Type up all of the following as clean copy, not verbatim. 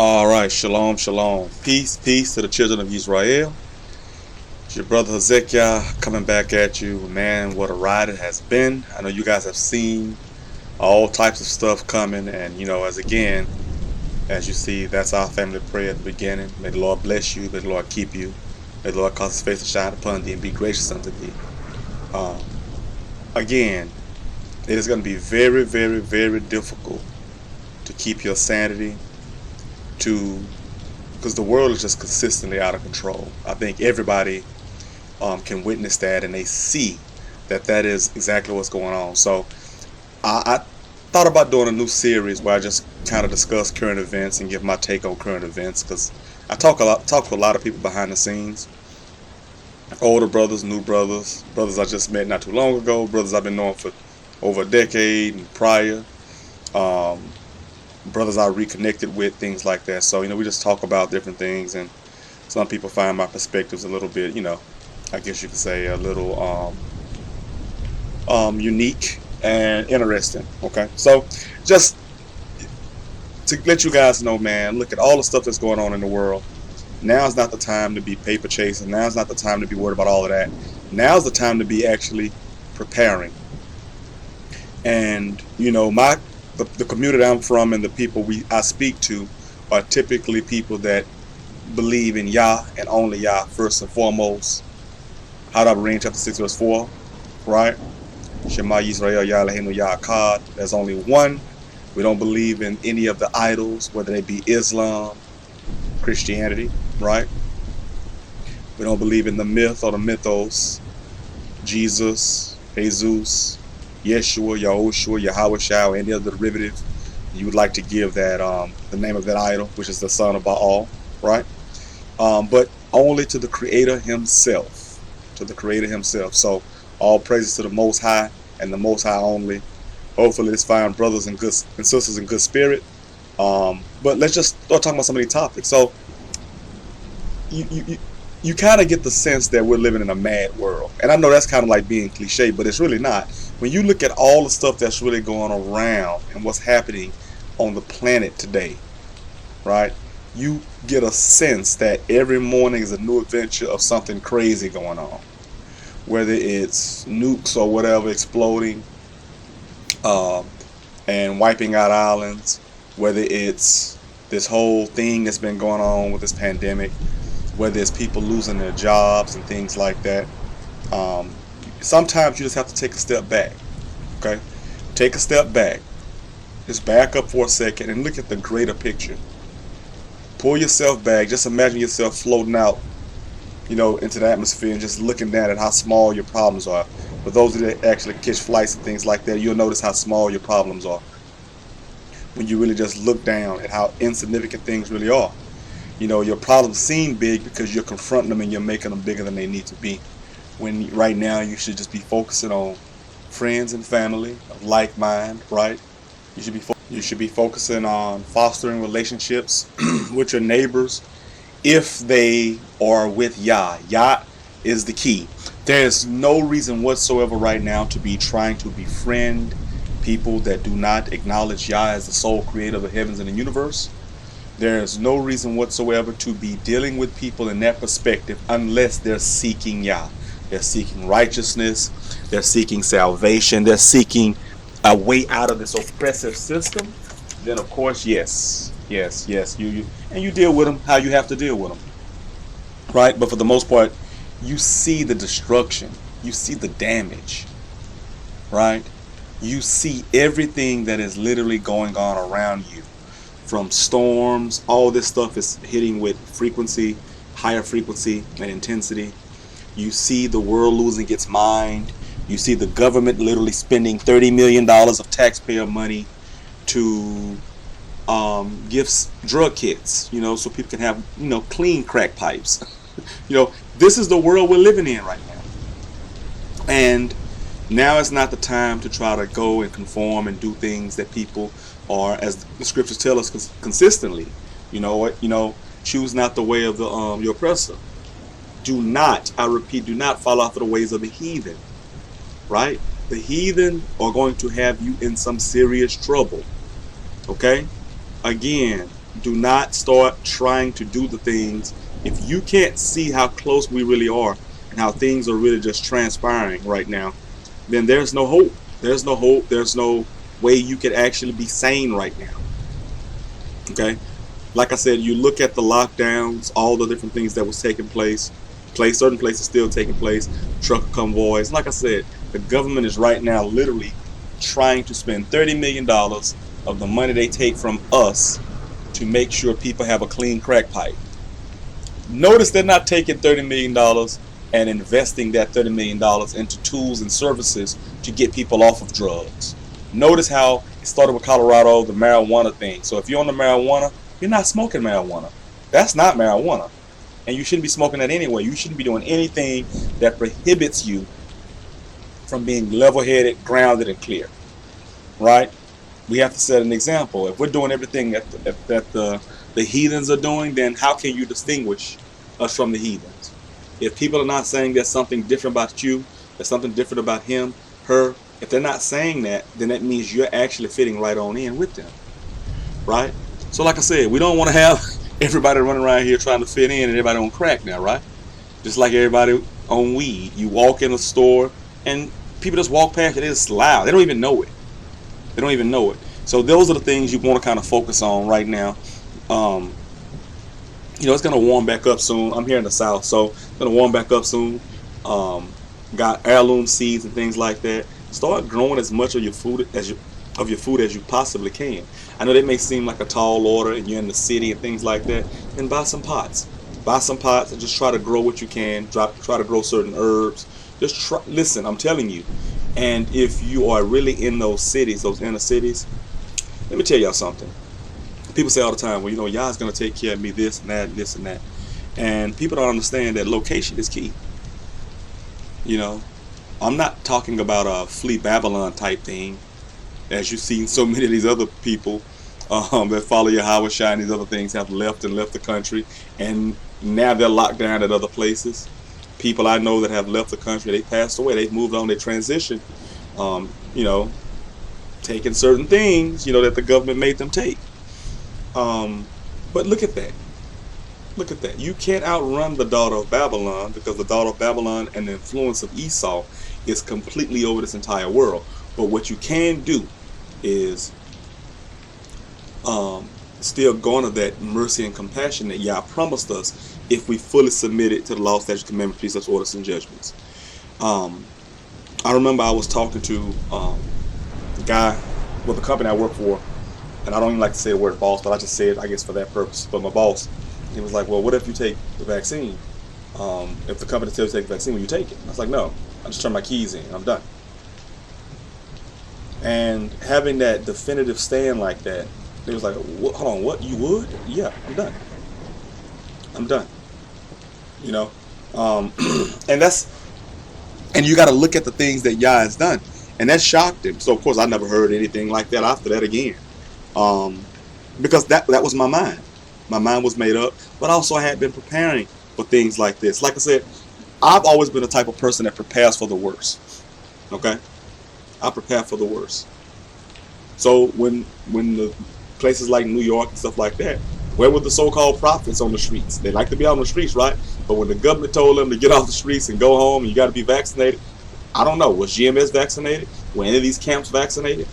All right, shalom, shalom. Peace, peace to the children of Israel. It's your brother Hezekyhwh coming back at you. Man, what a ride it has been. I know you guys have seen all types of stuff coming. And, as you see, that's our family prayer at the beginning. May the Lord bless you. May the Lord keep you. May the Lord cause his face to shine upon thee and be gracious unto thee. Again, it is going to be very, very, very difficult to keep your sanity, because the world is just consistently out of control. I think everybody can witness that, and they see that is exactly what's going on. So I thought about doing a new series where I just kind of discuss current events and give my take on current events, because I talk to a lot of people behind the scenes, older brothers, new brothers, brothers I just met not too long ago, brothers I've been knowing for over a decade and prior, brothers I reconnected with, things like that. So we just talk about different things, and some people find my perspectives a little bit, I guess you could say a little unique and interesting. Okay, so just to let you guys know, man, look at all the stuff that's going on in the world. Now's not the time to be paper chasing. Now's not the time to be worried about all of that. Now's the time to be actually preparing. And the community I'm from and the people I speak to are typically people that believe in Yah and only Yah first and foremost. Hadabarim chapter 6 verse 4, right? Shema Yisrael Yah Eloheinu Yah Echad. There's only one. We don't believe in any of the idols, whether they be Islam, Christianity, right? We don't believe in the myth or the mythos, Jesus, Jesus, Yeshua, Yahushua, Yahweh, any other derivative you would like to give that the name of that idol, which is the son of Baal, right? But only to the Creator Himself, to the Creator Himself. So all praises to the Most High and the Most High only. Hopefully, let's find brothers and sisters in good spirit. But let's just start talking about some of these topics. So you kind of get the sense that we're living in a mad world, and I know that's kind of like being cliche, but it's really not. When you look at all the stuff that's really going around and what's happening on the planet today, right, you get a sense that every morning is a new adventure of something crazy going on, whether it's nukes or whatever exploding and wiping out islands, whether it's this whole thing that's been going on with this pandemic, whether it's people losing their jobs and things like that. Sometimes you just have to take a step back, okay? Take a step back. Just back up for a second and look at the greater picture. Pull yourself back. Just imagine yourself floating out, into the atmosphere and just looking down at how small your problems are. For those that actually catch flights and things like that, you'll notice how small your problems are when you really just look down at how insignificant things really are. Your problems seem big because you're confronting them and you're making them bigger than they need to be. When right now you should just be focusing on friends and family of like mind, right? You should be focusing on fostering relationships with your neighbors if they are with Yah. Yah is the key. There's no reason whatsoever right now to be trying to befriend people that do not acknowledge Yah as the sole creator of the heavens and the universe. There's no reason whatsoever to be dealing with people in that perspective unless they're seeking Yah. They're seeking righteousness. They're seeking salvation. They're seeking a way out of this oppressive system. Then, of course, yes, you deal with them how you have to deal with them, right? But for the most part, you see the destruction. You see the damage, right? You see everything that is literally going on around you. From storms, all this stuff is hitting with frequency, higher frequency and intensity. You see the world losing its mind. You see the government literally spending $30 million of taxpayer money to give drug kits, so people can have, clean crack pipes. This is the world we're living in right now. And now is not the time to try to go and conform and do things that people are, as the scriptures tell us consistently. Choose not the way of your oppressor. Do not, I repeat, do not follow after the ways of the heathen, right? The heathen are going to have you in some serious trouble, okay? Again, Do not start trying to do the things. If you can't see how close we really are and how things are really just transpiring right now, then there's no hope. There's no hope. There's no way you could actually be sane right now. Okay? Like I said, you look at the lockdowns, all the different things that was taking place, certain places still taking place, truck convoys. Like I said, the government is right now literally trying to spend $30 million of the money they take from us to make sure people have a clean crack pipe. Notice they're not taking $30 million and investing that $30 million into tools and services to get people off of drugs. Notice how it started with Colorado, the marijuana thing. So if you're on the marijuana, you're not smoking marijuana. That's not marijuana. And you shouldn't be smoking that anyway. You shouldn't be doing anything that prohibits you from being level-headed, grounded, and clear. Right? We have to set an example. If we're doing everything that the heathens are doing, then how can you distinguish us from the heathens? If people are not saying there's something different about you, there's something different about him, her, if they're not saying that, then that means you're actually fitting right on in with them. Right? So like I said, we don't want to have everybody running around here trying to fit in and everybody on crack now, right? Just like everybody on weed. You walk in a store and people just walk past it, it's loud. They don't even know it. They don't even know it. So those are the things you want to kind of focus on right now. It's going to warm back up soon. I'm here in the South, so it's going to warm back up soon. Got heirloom seeds and things like that. Start growing as much of your food as you possibly can. I know that may seem like a tall order and you're in the city and things like that. Then buy some pots. Buy some pots and just try to grow what you can. Try to grow certain herbs. Just try. Listen, I'm telling you. And if you are really in those cities, those inner cities, let me tell y'all something. People say all the time, well, y'all's going to take care of me, this and that, and this and that. And people don't understand that location is key. I'm not talking about a Flee Babylon type thing, as you've seen so many of these other people that follow Hezekyhwh and these other things have left the country, and now they're locked down at other places. People I know that have left the country, they passed away, they've moved on, they transitioned, taking certain things, that the government made them take. But look at that. Look at that. You can't outrun the daughter of Babylon, because the daughter of Babylon and the influence of Esau is completely over this entire world. But what you can do is still garner that mercy and compassion that Yah promised us if we fully submit it to the law, statutes, commandments, precepts, orders, and judgments. I remember I was talking to the guy with the company I work for, and I don't even like to say the word boss, but I just say it, I guess, for that purpose. But my boss, he was like, well, what if you take the vaccine? If the company tells you to take the vaccine, will you take it? I was like, no, I just turn my keys in and I'm done. And having that definitive stand like that, they was like, hold on, what, you would? Yeah, I'm done. I'm done. And you got to look at the things that Yah has done, and that shocked him. So of course I never heard anything like that after that again, because that was my mind. My mind was made up, but also I had been preparing for things like this. Like I said, I've always been the type of person that prepares for the worst. Okay, I prepare for the worst. So when the places like New York and stuff like that, where were the so-called prophets on the streets? They like to be out on the streets, right? But when the government told them to get off the streets and go home and you got to be vaccinated, I don't know, was GMS vaccinated? Were any of these camps vaccinated?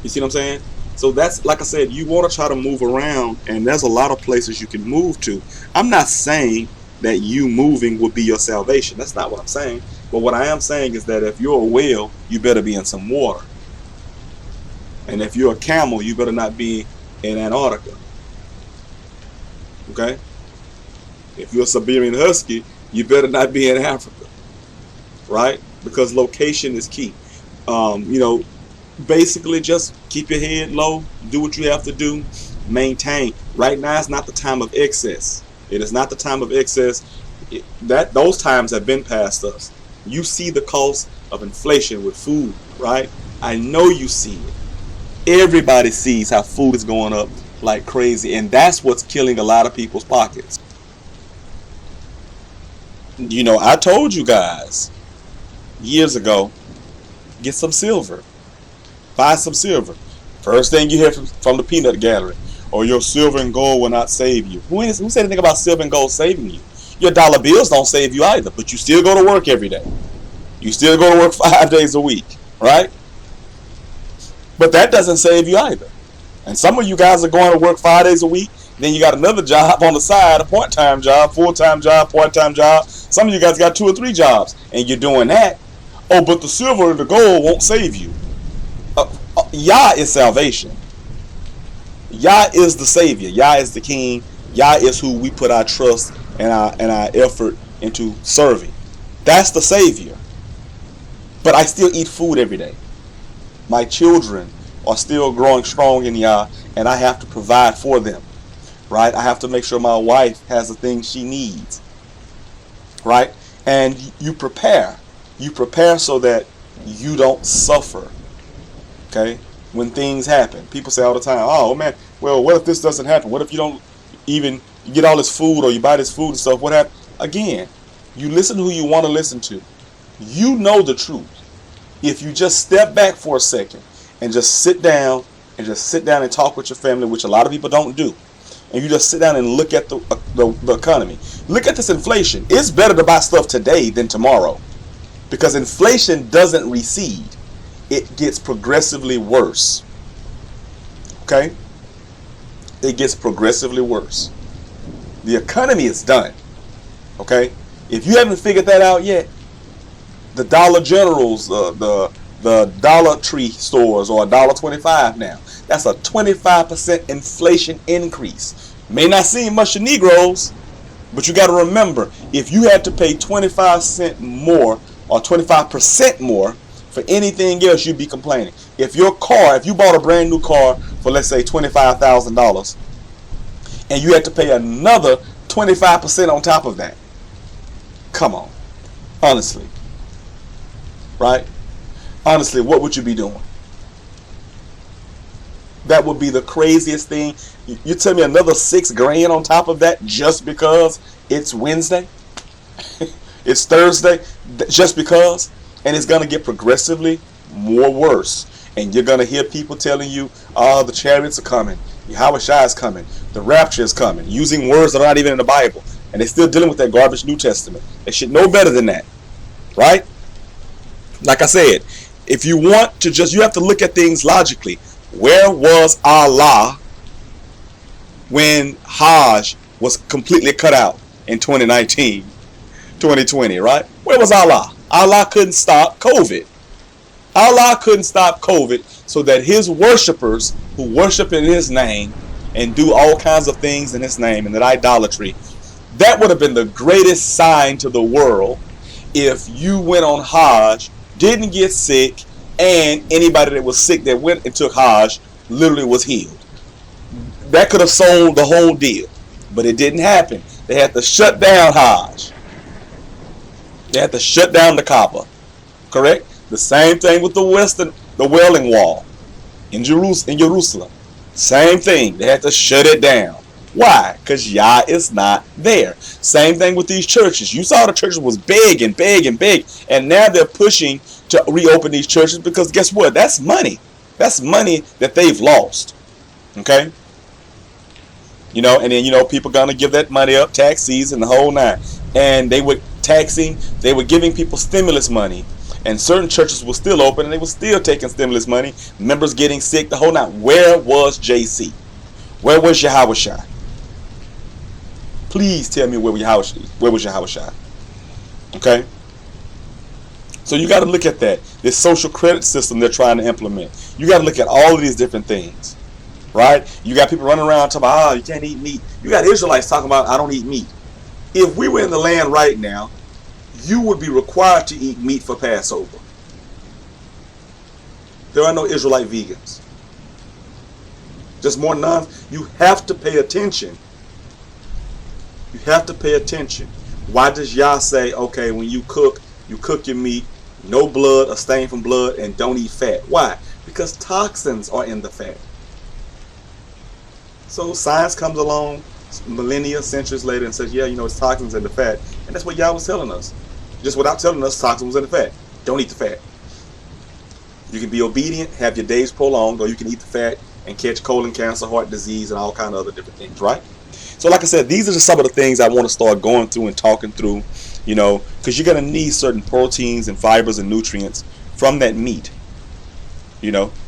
You see what I'm saying? So that's, like I said, you want to try to move around, and there's a lot of places you can move to. I'm not saying that you moving will be your salvation. That's not what I'm saying. But what I am saying is that if you're a whale, you better be in some water. And if you're a camel, you better not be in Antarctica. Okay? If you're a Siberian husky, you better not be in Africa. Right? Because location is key. Basically just keep your head low, do what you have to do, maintain. Right now is not the time of excess. It is not the time of excess. Those times have been past us. You see the cost of inflation with food, right? I know you see it. Everybody sees how food is going up like crazy, and that's what's killing a lot of people's pockets. I told you guys years ago, get some silver. Buy some silver. First thing you hear from the peanut gallery, or your silver and gold will not save you. Who said anything about silver and gold saving you? Your dollar bills don't save you either, but you still go to work every day. You still go to work 5 days a week, right? But that doesn't save you either. And some of you guys are going to work 5 days a week. Then you got another job on the side, a part-time job, full-time job, part-time job. Some of you guys got 2 or 3 jobs, and you're doing that. Oh, but the silver and the gold won't save you. Yah is salvation. Yah is the Savior. Yah is the King. Yah is who we put our trust and our effort into serving. That's the Savior. But I still eat food every day. My children are still growing strong in Yah, and I have to provide for them. Right? I have to make sure my wife has the things she needs. Right? And you prepare. You prepare so that you don't suffer. Okay? When things happen. People say all the time, oh man, well, what if this doesn't happen? What if you don't even you get all this food or you buy this food and stuff? What happens? Again, you listen to who you want to listen to. You know the truth. If you just step back for a second and just sit down and talk with your family, which a lot of people don't do, and you just sit down and look at the economy. Look at this inflation. It's better to buy stuff today than tomorrow, because inflation doesn't recede. It gets progressively worse. Okay? It gets progressively worse. The economy is done. Okay? If you haven't figured that out yet, the Dollar Generals, the Dollar Tree stores are $1.25 now. That's a 25% inflation increase. May not seem much to Negroes, but you got to remember, if you had to pay 25 cents more or 25% more for anything else, you'd be complaining. If you bought a brand new car for, let's say, $25,000, and you had to pay another 25% on top of that, come on, honestly, right? Honestly, what would you be doing? That would be the craziest thing. You tell me another $6,000 on top of that just because it's Wednesday, it's Thursday, just because. And it's going to get progressively more worse. And you're going to hear people telling you, oh, the chariots are coming. Hezekyhwh is coming. The rapture is coming. Using words that are not even in the Bible. And they're still dealing with that garbage New Testament. They should know better than that. Right? Like I said, if you want to you have to look at things logically. Where was Allah when Hajj was completely cut out in 2019, 2020, right? Where was Allah? Allah couldn't stop COVID. Allah couldn't stop COVID so that his worshipers who worship in his name and do all kinds of things in his name and that idolatry, that would have been the greatest sign to the world if you went on Hajj, didn't get sick, and anybody that was sick that went and took Hajj literally was healed. That could have sold the whole deal. But it didn't happen. They had to shut down Hajj. They had to shut down the Kaaba. Correct? The same thing with the Wailing Wall in Jerusalem. Same thing. They had to shut it down. Why? Because Yah is not there. Same thing with these churches. You saw the churches was big and big and big. And now they're pushing to reopen these churches because guess what? That's money. That's money that they've lost. Okay? And then, people going to give that money up, tax season, the whole nine. And they were giving people stimulus money. And certain churches were still open and they were still taking stimulus money. Members getting sick, the whole nine. Where was JC? Where was Hezekyhwh? Please tell me where was Hezekyhwh? Okay? So you got to look at that. This social credit system they're trying to implement. You got to look at all of these different things. Right? You got people running around talking about, you can't eat meat. You got Israelites talking about, I don't eat meat. If we were in the land right now, you would be required to eat meat for Passover. There are no Israelite vegans. Just more none. You have to pay attention. You have to pay attention. Why does Yah say, okay, when you cook your meat, no blood, a stain from blood, and don't eat fat? Why? Because toxins are in the fat. So science comes along millennia, centuries later and says, yeah, it's toxins in the fat. And that's what Yah was telling us. Just without telling us toxins was in the fat. Don't eat the fat. You can be obedient, have your days prolonged, or you can eat the fat and catch colon cancer, heart disease, and all kind of other different things, right? So like I said, these are just some of the things I want to start going through and talking through, because you're going to need certain proteins and fibers and nutrients from that meat.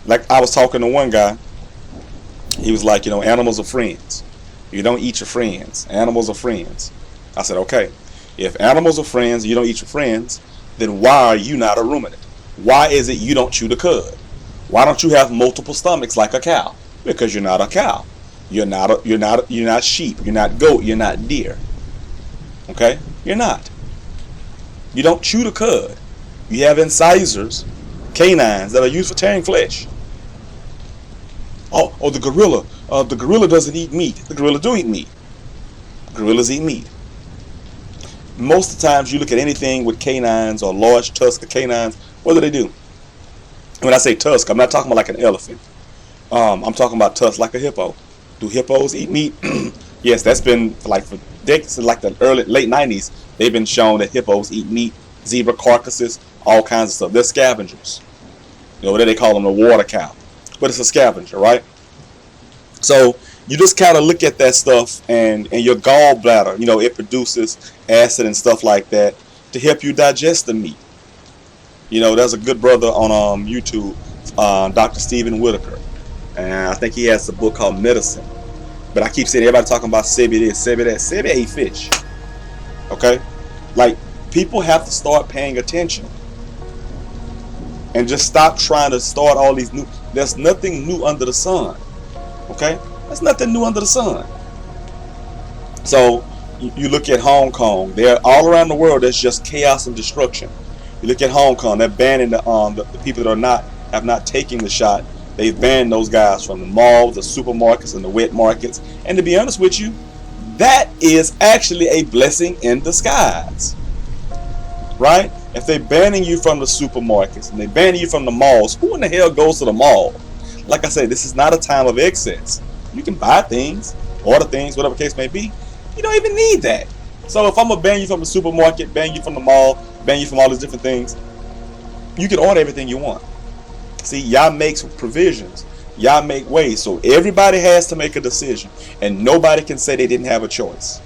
Like I was talking to one guy, he was like, animals are friends. You don't eat your friends. Animals are friends. I said, okay, if animals are friends, you don't eat your friends, then why are you not a ruminant? Why is it you don't chew the cud? Why don't you have multiple stomachs like a cow? Because you're not a cow. You're not sheep. You're not goat. You're not deer. Okay? You're not. You don't chew the cud. You have incisors, canines that are used for tearing flesh. Oh, the gorilla. The gorilla doesn't eat meat. The gorilla do eat meat. Gorillas eat meat. Most of the times you look at anything with canines or large tusk of canines, what do? When I say tusk, I'm not talking about like an elephant. I'm talking about tusk like a hippo. Do hippos eat meat? Yes, that's been for decades, like the late 90s. They've been shown that hippos eat meat, zebra carcasses, all kinds of stuff. They're scavengers. What do they call them? The water cow. But it's a scavenger, right? So you just kind of look at that stuff, and your gallbladder, it produces acid and stuff like that to help you digest the meat. There's a good brother on YouTube, Dr. Stephen Whitaker, and I think he has a book called Medicine. But I keep seeing everybody talking about Sebi this, Sebi that. Sebi ate fish. Okay? Like, people have to start paying attention and just stop trying to start all these new. There's nothing new under the sun. Okay? There's nothing new under the sun. So you look at Hong Kong. They're all around the world. There's just chaos and destruction. You look at Hong Kong. They're banning the people that have not taken the shot. They've banned those guys from the malls, the supermarkets, and the wet markets. And to be honest with you, that is actually a blessing in disguise. Right? If they're banning you from the supermarkets and they're banning you from the malls, who in the hell goes to the mall? Like I said, this is not a time of excess. You can buy things, order things, whatever the case may be. You don't even need that. So if I'm going to ban you from the supermarket, ban you from the mall, ban you from all these different things, you can order everything you want. See, y'all make provisions. Y'all make ways. So everybody has to make a decision. And nobody can say they didn't have a choice.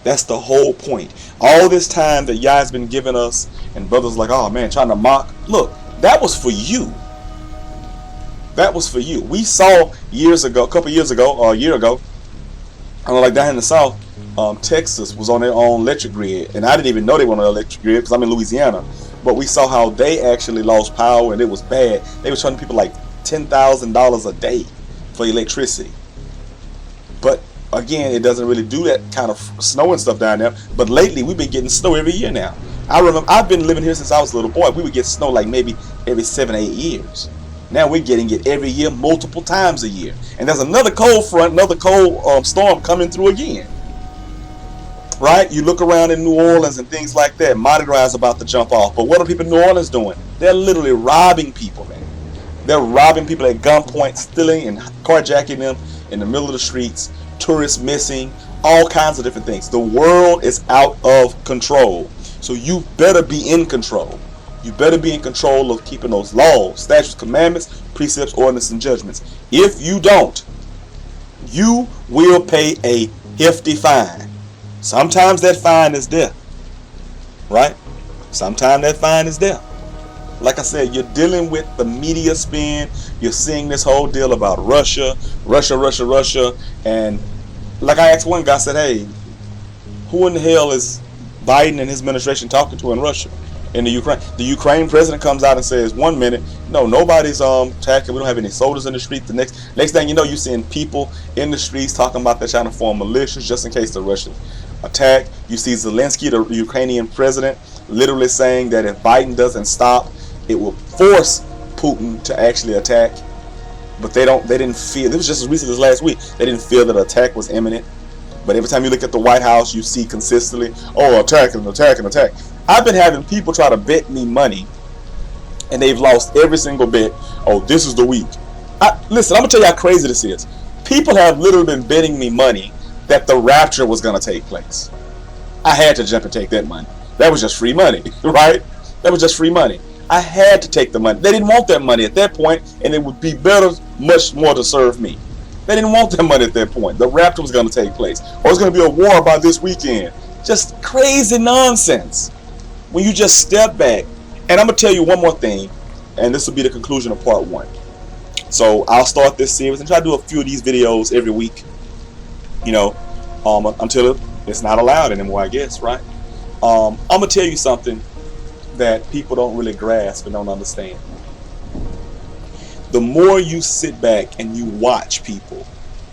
That's the whole point. All this time that y'all's been giving us, and brothers like, oh man, trying to mock. Look, that was for you. That was for you. We saw a couple years ago, or a year ago, like down in the South, Texas was on their own electric grid. And I didn't even know they were on an electric grid because I'm in Louisiana. But we saw how they actually lost power, and it was bad. They were charging people like $10,000 a day for electricity. But again, it doesn't really do that kind of snow and stuff down there. But lately, we've been getting snow every year now. I remember I've been living here since I was a little boy. We would get snow like maybe every 7-8 years. Now we're getting it every year, multiple times a year. And there's another cold front, another cold storm coming through again. Right? You look around in New Orleans and things like that. Mardi Gras is about to jump off. But what are people in New Orleans doing? They're literally robbing people, man. They're robbing people at gunpoint, stealing and carjacking them in the middle of the streets. Tourists missing, all kinds of different things. The world is out of control. So you better be in control. You better be in control of keeping those laws, statutes, commandments, precepts, ordinances, and judgments. If you don't, you will pay a hefty fine. Sometimes that fine is death. Right? Sometimes that fine is death. Like I said, you're dealing with the media spin. You're seeing this whole deal about Russia. And like I asked one guy, I said, hey, who in the hell is Biden and his administration talking to in Russia? In the Ukraine. The Ukraine president comes out and says 1 minute, no, nobody's attacking. We don't have any soldiers in the street. The next thing you know, you're seeing people in the streets talking about they're trying to form militias just in case the Russians attack. You see Zelensky, the Ukrainian president, literally saying that if Biden doesn't stop, it will force Putin to actually attack. But they didn't feel, this was just as recent as last week, they didn't feel that an attack was imminent. But every time you look at the White House, you see consistently, oh, attack. I've been having people try to bet me money, and they've lost every single bet. Oh, this is the week. Listen, I'm going to tell you how crazy this is. People have literally been betting me money that the rapture was going to take place. I had to jump and take that money. That was just free money, right? That was just free money. I had to take the money. They didn't want that money at that point, and it would be better, much more, to serve me. They didn't want that money at that point. The rapture was going to take place, or it's going to be a war by this weekend. Just crazy nonsense. When you just step back, and I'm going to tell you one more thing, and this will be the conclusion of part 1. So I'll start this series and try to do a few of these videos every week, until it's not allowed anymore, I guess, right? I'm going to tell you something that people don't really grasp and don't understand. The more you sit back and you watch people,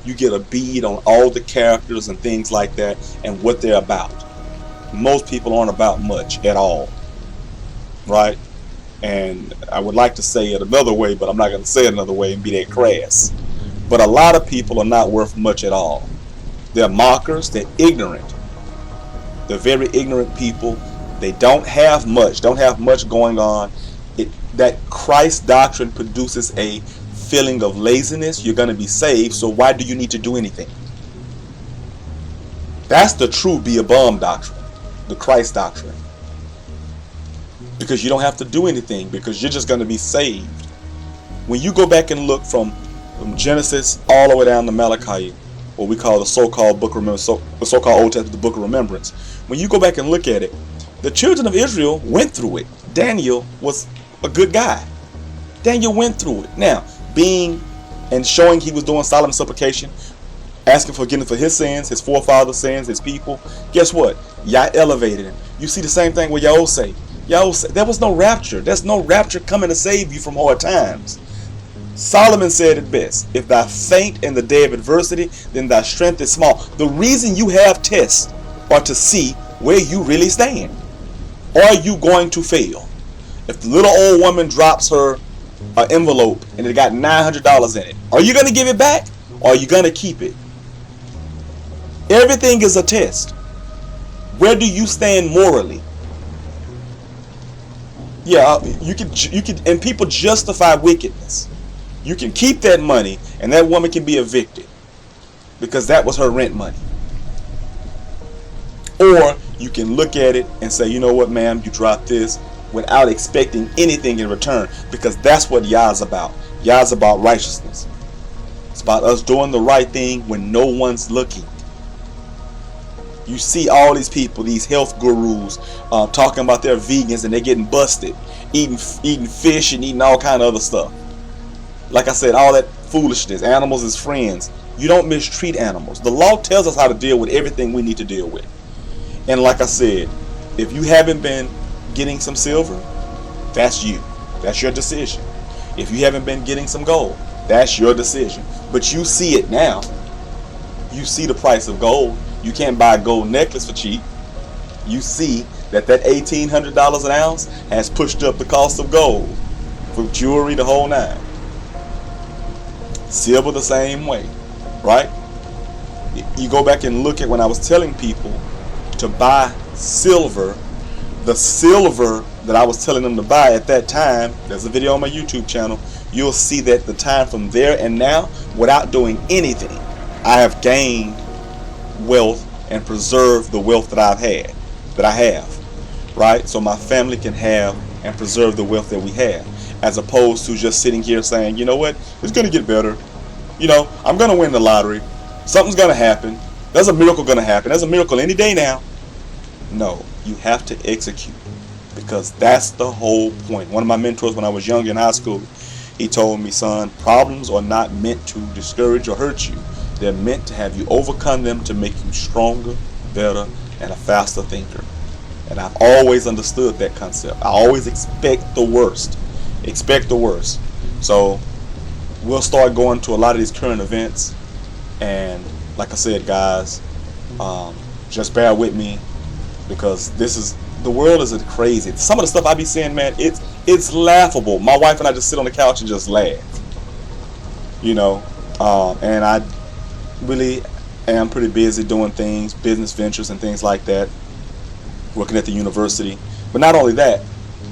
you get a bead on all the characters and things like that and what they're about. Most people aren't about much at all, right? And I would like to say it another way, but I'm not going to say it another way and be that crass. But a lot of people are not worth much at all. They're mockers. They're ignorant. They're very ignorant people. They don't have much going on. That Christ doctrine produces a feeling of laziness. You're going to be saved, so why do you need to do anything? That's the true be a bum doctrine, the Christ doctrine. Because you don't have to do anything, because you're just going to be saved. When you go back and look from Genesis all the way down to Malachi, what we call the so-called book of remembrance, the so-called Old Testament, the book of remembrance, when you go back and look at it, the children of Israel went through it. Daniel was a good guy. Daniel went through it. Now, being and showing he was doing solemn supplication, asking forgiveness for his sins, his forefathers' sins, his people, guess what? Yah elevated him. You see the same thing with Yahweh say. Yahweh say, there was no rapture. There's no rapture coming to save you from hard times. Solomon said it best. If thou faint in the day of adversity, then thy strength is small. The reason you have tests are to see where you really stand. Are you going to fail? If the little old woman drops her envelope and it got $900 in it, are you going to give it back or are you going to keep it? Everything is a test. Where do you stand morally? Yeah, you can, and people justify wickedness. You can keep that money and that woman can be evicted because that was her rent money. Or you can look at it and say, you know what, ma'am, you dropped this, without expecting anything in return, because that's what Yah's about. Yah's about righteousness. It's about us doing the right thing when no one's looking. You see all these people, these health gurus, talking about they're vegans and they're getting busted, eating fish and eating all kind of other stuff. Like I said, all that foolishness. Animals as friends. You don't mistreat animals. The law tells us how to deal with everything we need to deal with. And like I said, if you haven't been getting some silver, that's you. That's your decision. If you haven't been getting some gold, that's your decision. But you see it now. You see the price of gold. You can't buy a gold necklace for cheap. You see that $1,800 an ounce has pushed up the cost of gold, from jewelry the whole nine. Silver the same way, right? You go back and look at when I was telling people to buy silver, the silver that I was telling them to buy at that time, there's a video on my YouTube channel, you'll see that the time from there and now, without doing anything, I have gained wealth and preserved the wealth that I have, right? So my family can have and preserve the wealth that we have, as opposed to just sitting here saying, you know what, it's going to get better. You know, I'm going to win the lottery. Something's going to happen. There's a miracle going to happen. There's a miracle any day now. No, you have to execute, because that's the whole point. One of my mentors when I was young in high school, he told me, son, problems are not meant to discourage or hurt you. They're meant to have you overcome them to make you stronger, better, and a faster thinker. And I've always understood that concept. I always expect the worst. Expect the worst. So we'll start going to a lot of these current events. And like I said, guys, just bear with me, because the world is crazy. Some of the stuff I be saying, man, it's laughable. My wife and I just sit on the couch and just laugh. You know, and I really am pretty busy doing things, business ventures and things like that, working at the university. But not only that,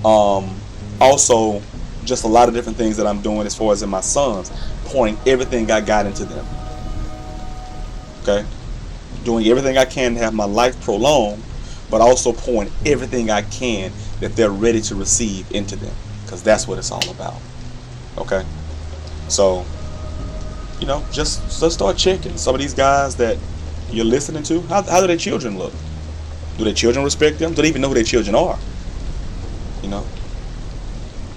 also just a lot of different things that I'm doing as far as in my sons, pouring everything I got into them. Okay? Doing everything I can to have my life prolonged, but also pouring everything I can that they're ready to receive into them. because that's what it's all about. Okay? So, you know, just start checking some of these guys that you're listening to. How do their children look? Do their children respect them? Do they even know who their children are? You know,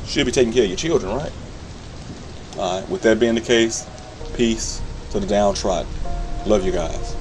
should be taking care of your children, right? All right. With that being the case, peace to the downtrodden. Love you guys.